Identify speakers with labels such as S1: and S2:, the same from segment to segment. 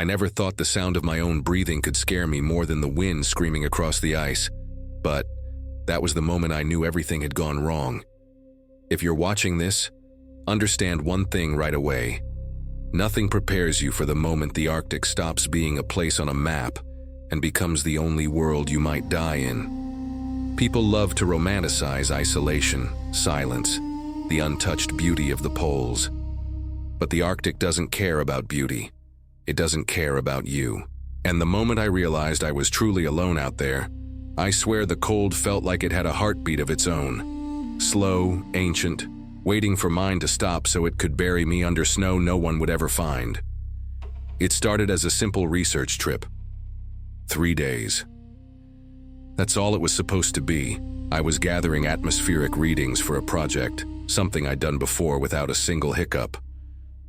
S1: I never thought the sound of my own breathing could scare me more than the wind screaming across the ice. But that was the moment I knew everything had gone wrong. If you're watching this, understand one thing right away. Nothing prepares you for the moment the Arctic stops being a place on a map and becomes the only world you might die in. People love to romanticize isolation, silence, the untouched beauty of the poles. But the Arctic doesn't care about beauty. It doesn't care about you. And the moment I realized I was truly alone out there, I swear the cold felt like it had a heartbeat of its own. Slow, ancient, waiting for mine to stop so it could bury me under snow no one would ever find. It started as a simple research trip. 3 days. That's all it was supposed to be. I was gathering atmospheric readings for a project, something I'd done before without a single hiccup.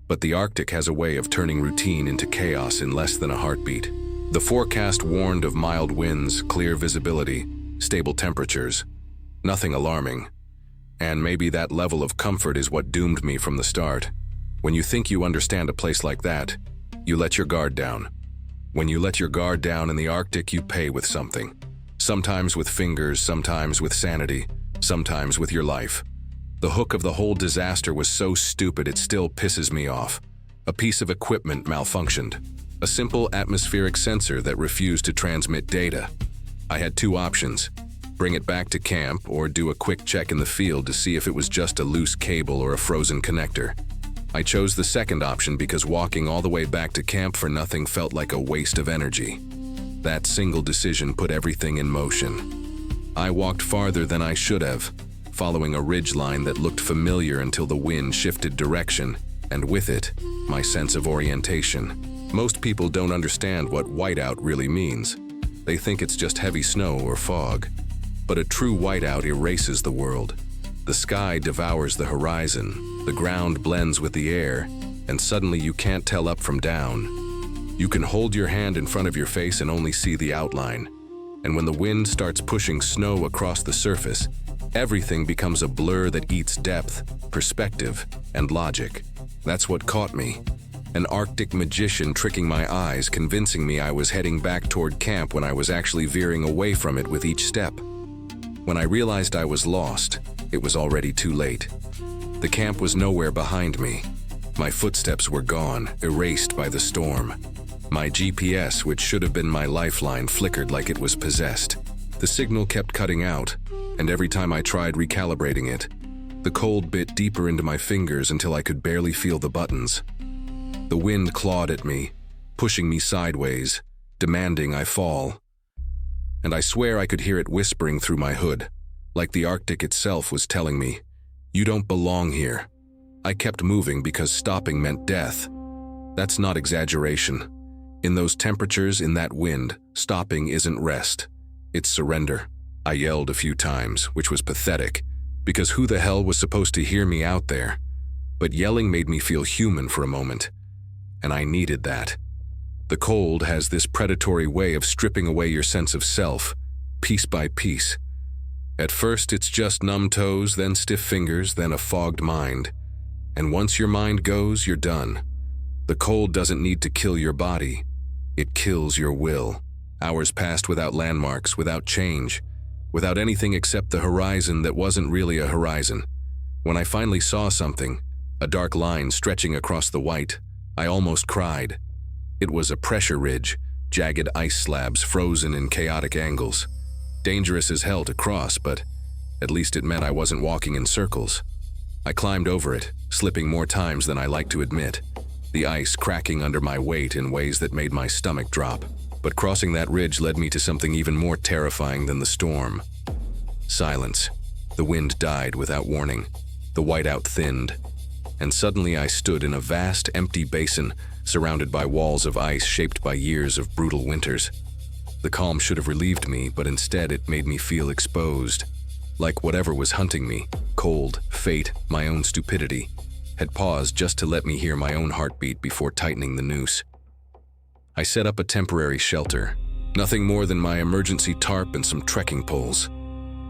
S1: But the Arctic has a way of turning routine into chaos in less than a heartbeat. The forecast warned of mild winds, clear visibility, stable temperatures. Nothing alarming. And maybe that level of comfort is what doomed me from the start. When you think you understand a place like that, you let your guard down. When you let your guard down in the Arctic, you pay with something. Sometimes with fingers, sometimes with sanity, sometimes with your life. The hook of the whole disaster was so stupid it still pisses me off. A piece of equipment malfunctioned. A simple atmospheric sensor that refused to transmit data. I had 2 options. Bring it back to camp or do a quick check in the field to see if it was just a loose cable or a frozen connector. I chose the second option because walking all the way back to camp for nothing felt like a waste of energy. That single decision put everything in motion. I walked farther than I should have, following a ridgeline that looked familiar until the wind shifted direction, and with it, my sense of orientation. Most people don't understand what whiteout really means. They think it's just heavy snow or fog. But a true whiteout erases the world. The sky devours the horizon, the ground blends with the air, and suddenly you can't tell up from down. You can hold your hand in front of your face and only see the outline. And when the wind starts pushing snow across the surface, everything becomes a blur that eats depth, perspective, and logic. That's what caught me. An Arctic magician tricking my eyes, convincing me I was heading back toward camp when I was actually veering away from it with each step. When I realized I was lost, it was already too late. The camp was nowhere behind me. My footsteps were gone, erased by the storm. My GPS, which should have been my lifeline, flickered like it was possessed. The signal kept cutting out, and every time I tried recalibrating it, the cold bit deeper into my fingers until I could barely feel the buttons. The wind clawed at me, pushing me sideways, demanding I fall. And I swear I could hear it whispering through my hood, like the Arctic itself was telling me, "You don't belong here." I kept moving because stopping meant death. That's not exaggeration. In those temperatures, in that wind, stopping isn't rest. It's surrender. I yelled a few times, which was pathetic, because who the hell was supposed to hear me out there? But yelling made me feel human for a moment, and I needed that. The cold has this predatory way of stripping away your sense of self, piece by piece. At first it's just numb toes, then stiff fingers, then a fogged mind. And once your mind goes, you're done. The cold doesn't need to kill your body. It kills your will. Hours passed without landmarks, without change, without anything except the horizon that wasn't really a horizon. When I finally saw something, a dark line stretching across the white, I almost cried. It was a pressure ridge, jagged ice slabs frozen in chaotic angles. Dangerous as hell to cross, but at least it meant I wasn't walking in circles. I climbed over it, slipping more times than I like to admit, the ice cracking under my weight in ways that made my stomach drop. But crossing that ridge led me to something even more terrifying than the storm. Silence. The wind died without warning. The whiteout thinned. And suddenly I stood in a vast, empty basin, surrounded by walls of ice shaped by years of brutal winters. The calm should have relieved me, but instead it made me feel exposed. Like whatever was hunting me, cold, fate, my own stupidity, had paused just to let me hear my own heartbeat before tightening the noose. I set up a temporary shelter, nothing more than my emergency tarp and some trekking poles.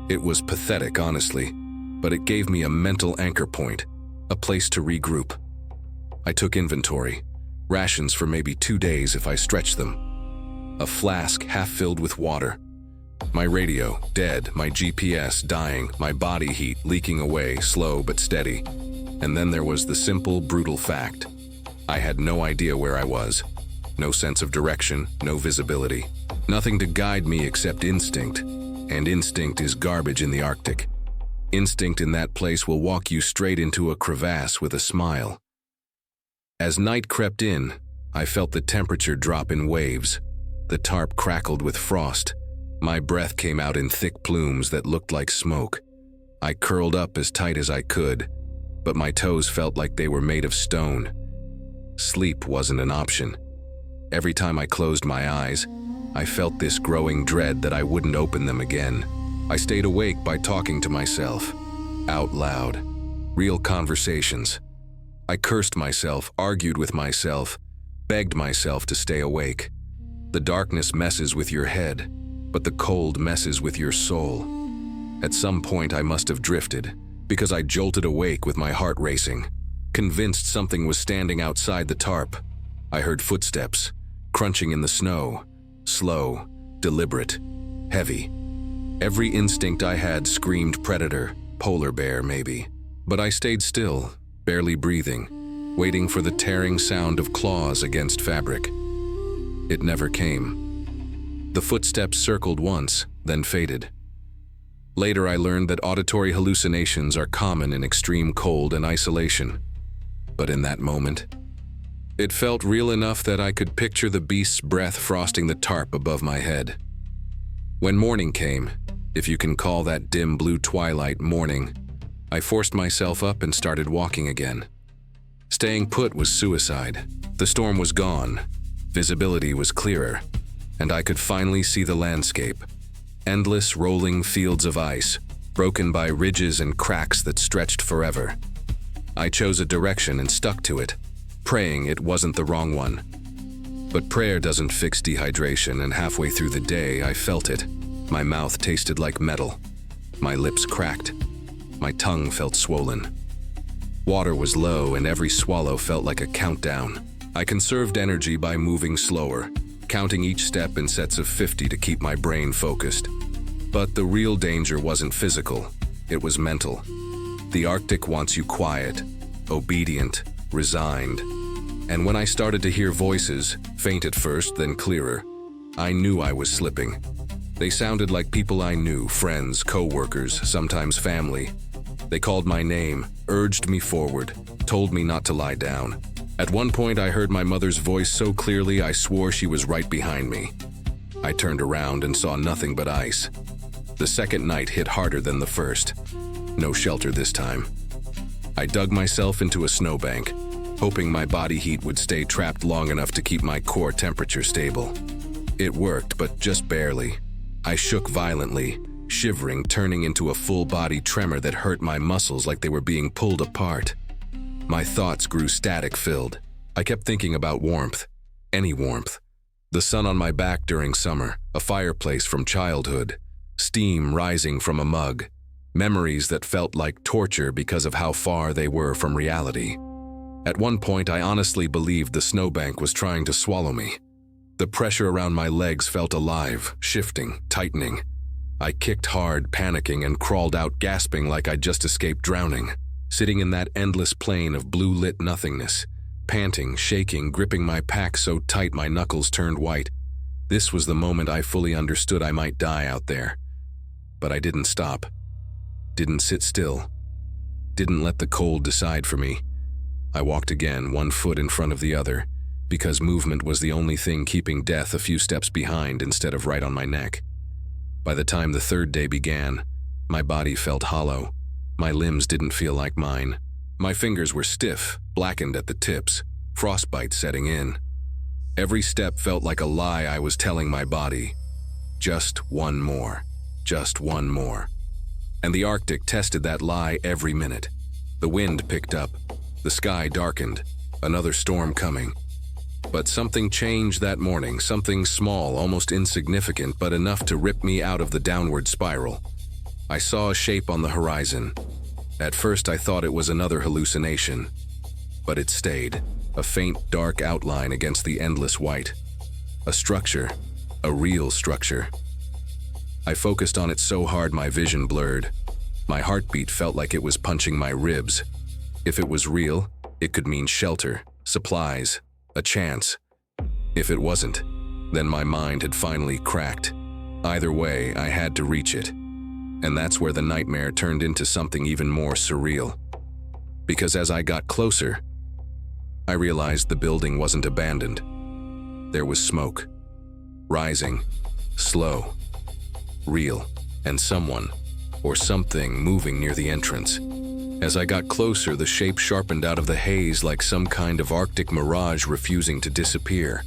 S1: It was pathetic, honestly, but it gave me a mental anchor point, a place to regroup. I took inventory, rations for maybe 2 days if I stretched them, a flask half filled with water. My radio, dead, my GPS, dying, my body heat leaking away, slow but steady. And then there was the simple, brutal fact. I had no idea where I was. No sense of direction, no visibility. Nothing to guide me except instinct. And instinct is garbage in the Arctic. Instinct in that place will walk you straight into a crevasse with a smile. As night crept in, I felt the temperature drop in waves. The tarp crackled with frost. My breath came out in thick plumes that looked like smoke. I curled up as tight as I could, but my toes felt like they were made of stone. Sleep wasn't an option. Every time I closed my eyes, I felt this growing dread that I wouldn't open them again. I stayed awake by talking to myself, out loud. Real conversations. I cursed myself, argued with myself, begged myself to stay awake. The darkness messes with your head, but the cold messes with your soul. At some point I must have drifted, because I jolted awake with my heart racing, convinced something was standing outside the tarp. I heard footsteps, crunching in the snow, slow, deliberate, heavy. Every instinct I had screamed predator, polar bear maybe, but I stayed still, barely breathing, waiting for the tearing sound of claws against fabric. It never came. The footsteps circled once, then faded. Later I learned that auditory hallucinations are common in extreme cold and isolation. But in that moment, it felt real enough that I could picture the beast's breath frosting the tarp above my head. When morning came, if you can call that dim blue twilight morning, I forced myself up and started walking again. Staying put was suicide. The storm was gone. Visibility was clearer. And I could finally see the landscape. Endless rolling fields of ice, broken by ridges and cracks that stretched forever. I chose a direction and stuck to it, praying it wasn't the wrong one. But prayer doesn't fix dehydration, and halfway through the day I felt it. My mouth tasted like metal. My lips cracked. My tongue felt swollen. Water was low and every swallow felt like a countdown. I conserved energy by moving slower, counting each step in sets of 50 to keep my brain focused. But the real danger wasn't physical, it was mental. The Arctic wants you quiet, obedient, resigned. And when I started to hear voices, faint at first, then clearer, I knew I was slipping. They sounded like people I knew, friends, co-workers, sometimes family. They called my name, urged me forward, told me not to lie down. At one point, I heard my mother's voice so clearly I swore she was right behind me. I turned around and saw nothing but ice. The second night hit harder than the first. No shelter this time. I dug myself into a snowbank, hoping my body heat would stay trapped long enough to keep my core temperature stable. It worked, but just barely. I shook violently, shivering, turning into a full-body tremor that hurt my muscles like they were being pulled apart. My thoughts grew static-filled. I kept thinking about warmth, any warmth. The sun on my back during summer, a fireplace from childhood, steam rising from a mug, memories that felt like torture because of how far they were from reality. At one point, I honestly believed the snowbank was trying to swallow me. The pressure around my legs felt alive, shifting, tightening. I kicked hard, panicking, and crawled out gasping like I'd just escaped drowning. Sitting in that endless plain of blue-lit nothingness, panting, shaking, gripping my pack so tight my knuckles turned white. This was the moment I fully understood I might die out there. But I didn't stop. Didn't sit still. Didn't let the cold decide for me. I walked again, one foot in front of the other, because movement was the only thing keeping death a few steps behind instead of right on my neck. By the time the third day began, my body felt hollow. My limbs didn't feel like mine. My fingers were stiff, blackened at the tips, frostbite setting in. Every step felt like a lie I was telling my body. Just one more. Just one more. And the Arctic tested that lie every minute. The wind picked up. The sky darkened. Another storm coming. But something changed that morning, something small, almost insignificant, but enough to rip me out of the downward spiral. I saw a shape on the horizon. At first I thought it was another hallucination, but it stayed. a faint, dark outline against the endless white. A structure, a real structure. I focused on it so hard my vision blurred. My heartbeat felt like it was punching my ribs. If it was real, it could mean shelter, supplies, a chance. If it wasn't, then my mind had finally cracked. Either way, I had to reach it. And that's where the nightmare turned into something even more surreal. Because as I got closer, I realized the building wasn't abandoned. There was smoke. Rising. Slow. Real. And someone, or something, moving near the entrance. As I got closer, the shape sharpened out of the haze like some kind of Arctic mirage refusing to disappear.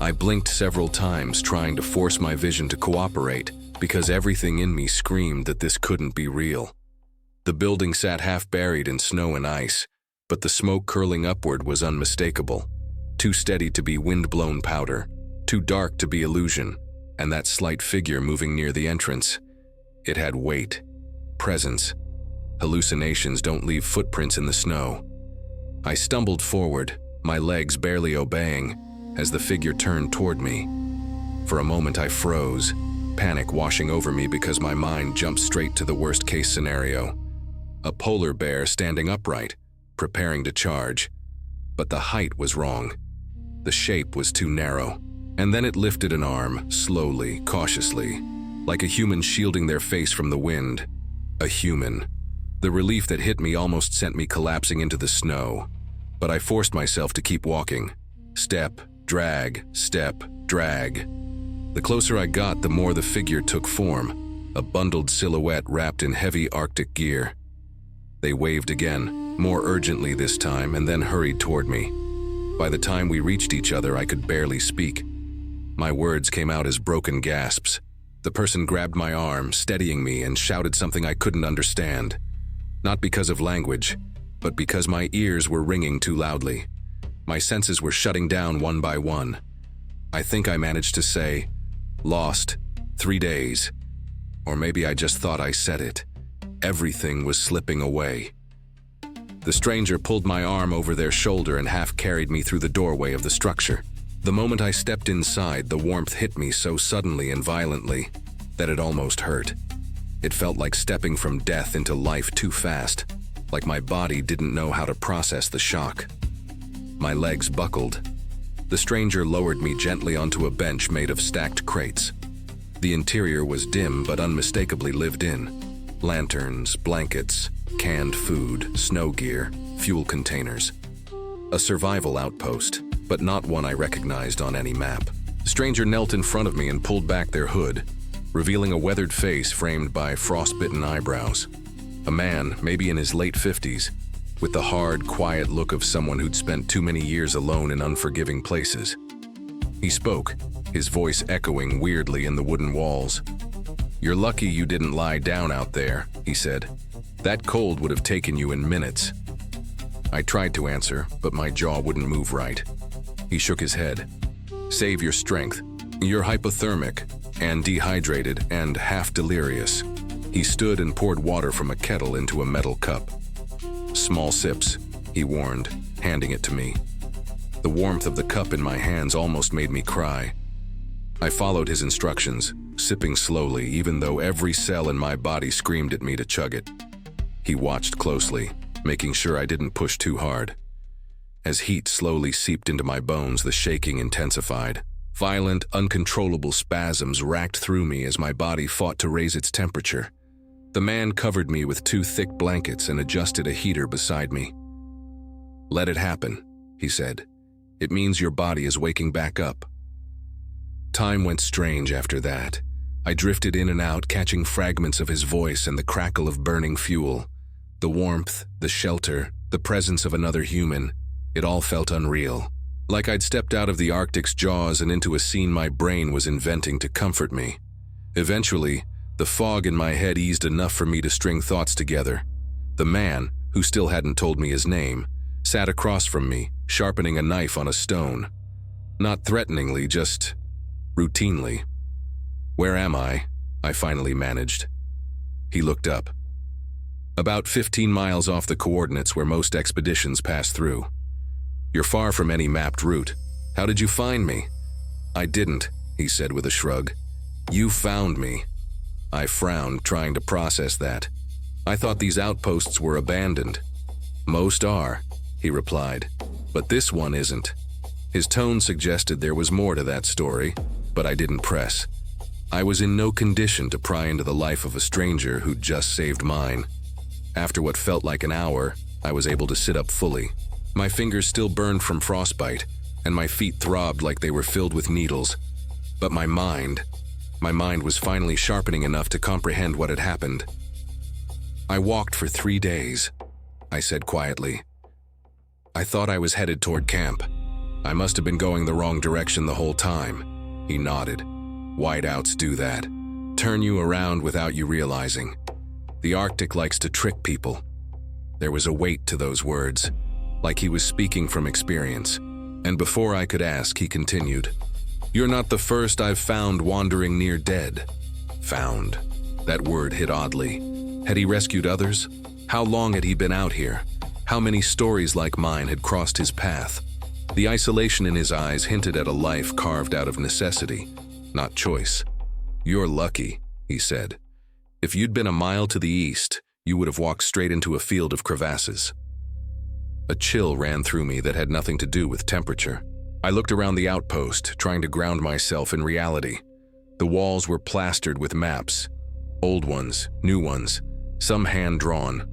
S1: I blinked several times, trying to force my vision to cooperate, because everything in me screamed that this couldn't be real. The building sat half buried in snow and ice, but the smoke curling upward was unmistakable. Too steady to be wind-blown powder, too dark to be illusion, and that slight figure moving near the entrance. It had weight, presence. Hallucinations don't leave footprints in the snow. I stumbled forward, my legs barely obeying, as the figure turned toward me. For a moment I froze, panic washing over me because my mind jumped straight to the worst-case scenario. A polar bear standing upright, preparing to charge. But the height was wrong. The shape was too narrow. And then it lifted an arm, slowly, cautiously, like a human shielding their face from the wind. A human. The relief that hit me almost sent me collapsing into the snow. But I forced myself to keep walking. Step, drag, step, drag. The closer I got, the more the figure took form, a bundled silhouette wrapped in heavy Arctic gear. They waved again, more urgently this time, and then hurried toward me. By the time we reached each other, I could barely speak. My words came out as broken gasps. The person grabbed my arm, steadying me, and shouted something I couldn't understand. Not because of language, but because my ears were ringing too loudly. My senses were shutting down one by one. I think I managed to say, "Lost, 3 days." Or maybe I just thought I said it. Everything was slipping away. The stranger pulled my arm over their shoulder and half carried me through the doorway of the structure. The moment I stepped inside, the warmth hit me so suddenly and violently that it almost hurt. It felt like stepping from death into life too fast, like my body didn't know how to process the shock. My legs buckled. The stranger lowered me gently onto a bench made of stacked crates. The interior was dim but unmistakably lived in. Lanterns, blankets, canned food, snow gear, fuel containers. A survival outpost, but not one I recognized on any map. The stranger knelt in front of me and pulled back their hood, revealing a weathered face framed by frostbitten eyebrows. A man, maybe in his late 50s, with the hard, quiet look of someone who'd spent too many years alone in unforgiving places. He spoke, his voice echoing weirdly in the wooden walls. "You're lucky you didn't lie down out there," he said. "That cold would have taken you in minutes." I tried to answer, but my jaw wouldn't move right. He shook his head. "Save your strength. You're hypothermic, and dehydrated, and half delirious." He stood and poured water from a kettle into a metal cup. "Small sips," he warned, handing it to me. The warmth of the cup in my hands almost made me cry. I followed his instructions, sipping slowly, even though every cell in my body screamed at me to chug it. He watched closely, making sure I didn't push too hard. As heat slowly seeped into my bones, the shaking intensified. Violent, uncontrollable spasms racked through me as my body fought to raise its temperature. The man covered me with 2 thick blankets and adjusted a heater beside me. "Let it happen," he said. "It means your body is waking back up." Time went strange after that. I drifted in and out, catching fragments of his voice and the crackle of burning fuel. The warmth, the shelter, the presence of another human, it all felt unreal. Like I'd stepped out of the Arctic's jaws and into a scene my brain was inventing to comfort me. Eventually, the fog in my head eased enough for me to string thoughts together. The man, who still hadn't told me his name, sat across from me, sharpening a knife on a stone. Not threateningly, just routinely. "Where am I?" I finally managed. He looked up. "About 15 miles off the coordinates where most expeditions pass through." You're far from any mapped route. How did you find me?" "I didn't," he said with a shrug. "You found me." I frowned, trying to process that. I thought these outposts were abandoned. "Most are," he replied, "but this one isn't." His tone suggested there was more to that story, but I didn't press. I was in no condition to pry into the life of a stranger who'd just saved mine. After what felt like an hour, I was able to sit up fully. My fingers still burned from frostbite, and my feet throbbed like they were filled with needles. But my mind was finally sharpening enough to comprehend what had happened. "I walked for 3 days," I said quietly. "I thought I was headed toward camp. I must have been going the wrong direction the whole time." He nodded. "Whiteouts do that. Turn you around without you realizing. The Arctic likes to trick people." There was a weight to those words, like he was speaking from experience. And before I could ask, he continued, "You're not the first I've found wandering near dead." Found. That word hit oddly. Had he rescued others? How long had he been out here? How many stories like mine had crossed his path? The isolation in his eyes hinted at a life carved out of necessity, not choice. "You're lucky," he said. "If you'd been a mile to the east, you would have walked straight into a field of crevasses." A chill ran through me that had nothing to do with temperature. I looked around the outpost, trying to ground myself in reality. The walls were plastered with maps. Old ones, new ones, some hand-drawn.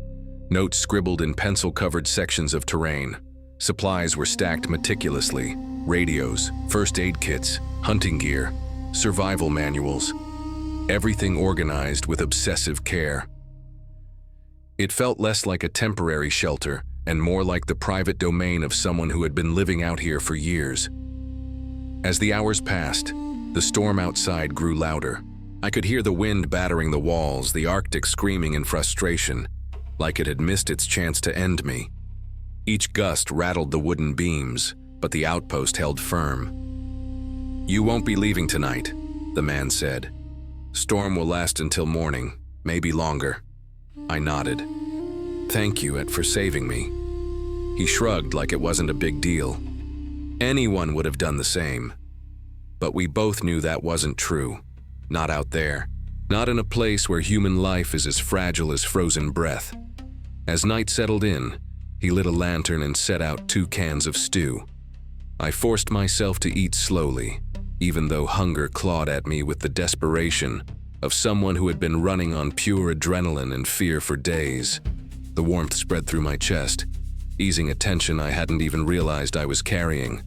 S1: Notes scribbled in pencil-covered sections of terrain. Supplies were stacked meticulously. Radios, first aid kits, hunting gear, survival manuals. Everything organized with obsessive care. It felt less like a temporary shelter and more like the private domain of someone who had been living out here for years. As the hours passed, the storm outside grew louder. I could hear the wind battering the walls, the Arctic screaming in frustration, like it had missed its chance to end me. Each gust rattled the wooden beams, but the outpost held firm. "You won't be leaving tonight," the man said. "Storm will last until morning, maybe longer." I nodded. "Thank you for saving me." He shrugged like it wasn't a big deal. Anyone would have done the same. But we both knew that wasn't true. Not out there. Not in a place where human life is as fragile as frozen breath. As night settled in, he lit a lantern and set out 2 cans of stew. I forced myself to eat slowly, even though hunger clawed at me with the desperation of someone who had been running on pure adrenaline and fear for days. The warmth spread through my chest, easing a tension I hadn't even realized I was carrying.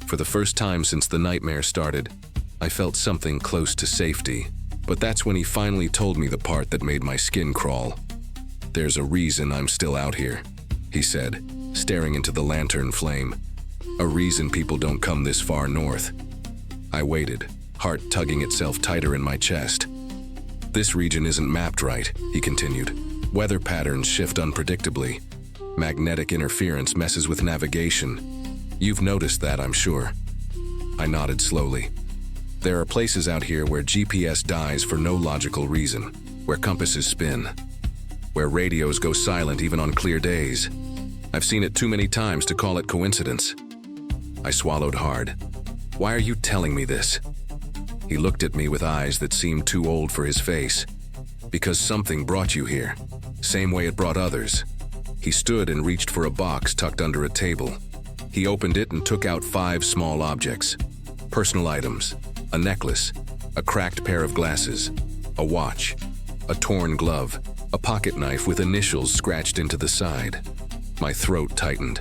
S1: For the first time since the nightmare started, I felt something close to safety. But that's when he finally told me the part that made my skin crawl. "There's a reason I'm still out here," he said, staring into the lantern flame. "A reason people don't come this far north." I waited, heart tugging itself tighter in my chest. "This region isn't mapped right," he continued. "Weather patterns shift unpredictably. Magnetic interference messes with navigation. You've noticed that, I'm sure." I nodded slowly. "There are places out here where GPS dies for no logical reason, where compasses spin, where radios go silent even on clear days. I've seen it too many times to call it coincidence." I swallowed hard. "Why are you telling me this?" He looked at me with eyes that seemed too old for his face. "Because something brought you here, same way it brought others." He stood and reached for a box tucked under a table. He opened it and took out 5 small objects. Personal items, a necklace, a cracked pair of glasses, a watch, a torn glove, a pocket knife with initials scratched into the side. My throat tightened.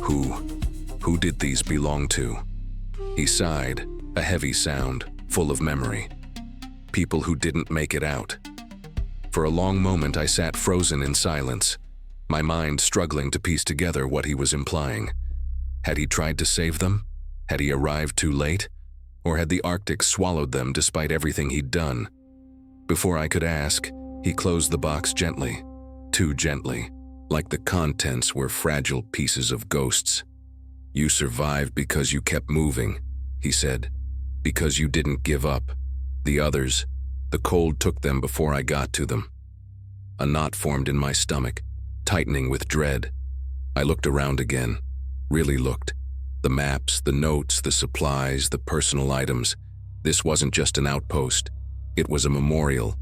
S1: Who did these belong to? He sighed, a heavy sound, full of memory. People who didn't make it out. For a long moment I sat frozen in silence, my mind struggling to piece together what he was implying. Had he tried to save them? Had he arrived too late? Or had the Arctic swallowed them despite everything he'd done? Before I could ask, he closed the box gently, too gently, like the contents were fragile pieces of ghosts. "You survived because you kept moving," he said. "Because you didn't give up. The others, the cold took them before I got to them." A knot formed in my stomach, tightening with dread. I looked around again. really looked. The maps, the notes, the supplies, the personal items. This wasn't just an outpost. It was a memorial,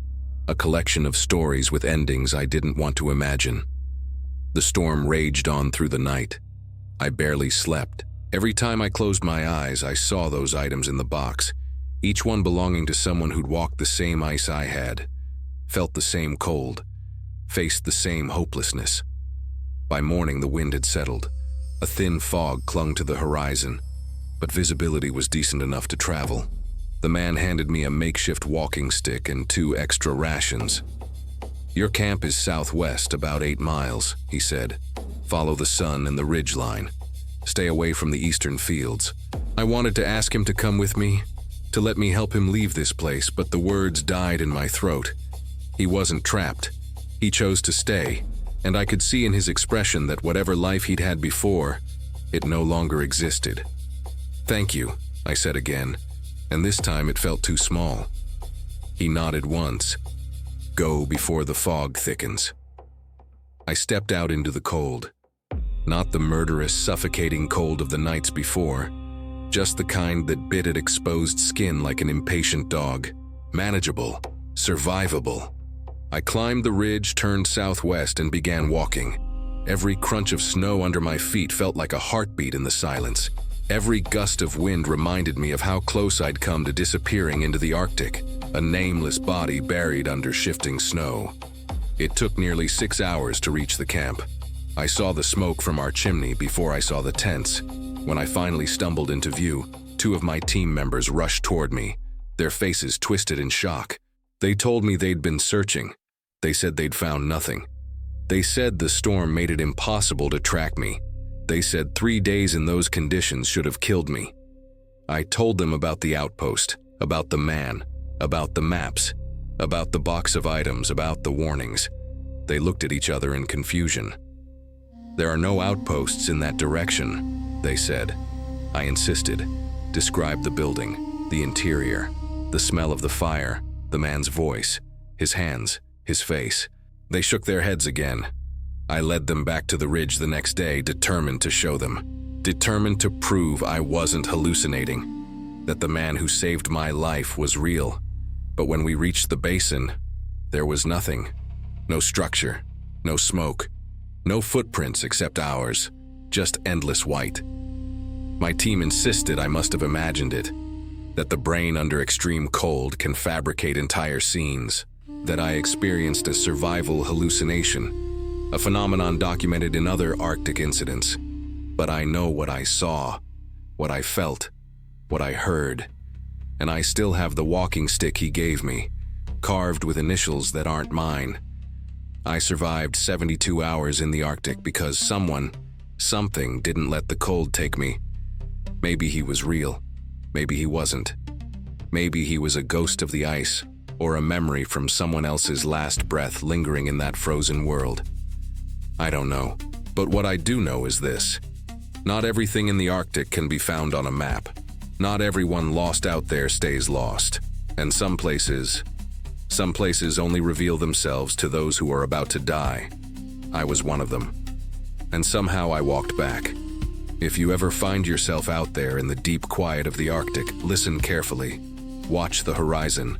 S1: a collection of stories with endings I didn't want to imagine. The storm raged on through the night. I barely slept. Every time I closed my eyes, I saw those items in the box, each one belonging to someone who'd walked the same ice I had, felt the same cold, faced the same hopelessness. By morning, the wind had settled. A thin fog clung to the horizon, but visibility was decent enough to travel. The man handed me a makeshift walking stick and 2 extra rations. "Your camp is southwest, about 8 miles, he said. "Follow the sun and the ridge line. Stay away from the eastern fields." I wanted to ask him to come with me, to let me help him leave this place, but the words died in my throat. He wasn't trapped. He chose to stay, and I could see in his expression that whatever life he'd had before, it no longer existed. "Thank you," I said again, and this time it felt too small. He nodded once. "Go before the fog thickens." I stepped out into the cold. Not the murderous, suffocating cold of the nights before, just the kind that bit at exposed skin like an impatient dog. Manageable, survivable. I climbed the ridge, turned southwest, and began walking. Every crunch of snow under my feet felt like a heartbeat in the silence. Every gust of wind reminded me of how close I'd come to disappearing into the Arctic, a nameless body buried under shifting snow. It took nearly 6 hours to reach the camp. I saw the smoke from our chimney before I saw the tents. When I finally stumbled into view, 2 of my team members rushed toward me, their faces twisted in shock. They told me they'd been searching. They said they'd found nothing. They said the storm made it impossible to track me. They said 3 days in those conditions should have killed me. I told them about the outpost, about the man, about the maps, about the box of items, about the warnings. They looked at each other in confusion. "There are no outposts in that direction," they said. I insisted, described the building, the interior, the smell of the fire, the man's voice, his hands, his face. They shook their heads again. I led them back to the ridge the next day, determined to show them, determined to prove I wasn't hallucinating, that the man who saved my life was real. But when we reached the basin, there was nothing. No structure, no smoke, no footprints except ours, just endless white. My team insisted I must have imagined it, that the brain under extreme cold can fabricate entire scenes, that I experienced a survival hallucination, a phenomenon documented in other Arctic incidents. But I know what I saw, what I felt, what I heard, and I still have the walking stick he gave me, carved with initials that aren't mine. I survived 72 hours in the Arctic because something didn't let the cold take me. Maybe he was real. Maybe he wasn't. Maybe he was a ghost of the ice, or a memory from someone else's last breath lingering in that frozen world. I don't know, but what I do know is this. Not everything in the Arctic can be found on a map. Not everyone lost out there stays lost. And some places only reveal themselves to those who are about to die. I was one of them. And somehow I walked back. If you ever find yourself out there in the deep quiet of the Arctic, listen carefully, watch the horizon,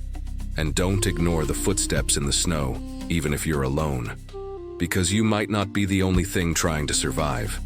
S1: and don't ignore the footsteps in the snow, even if you're alone. Because you might not be the only thing trying to survive.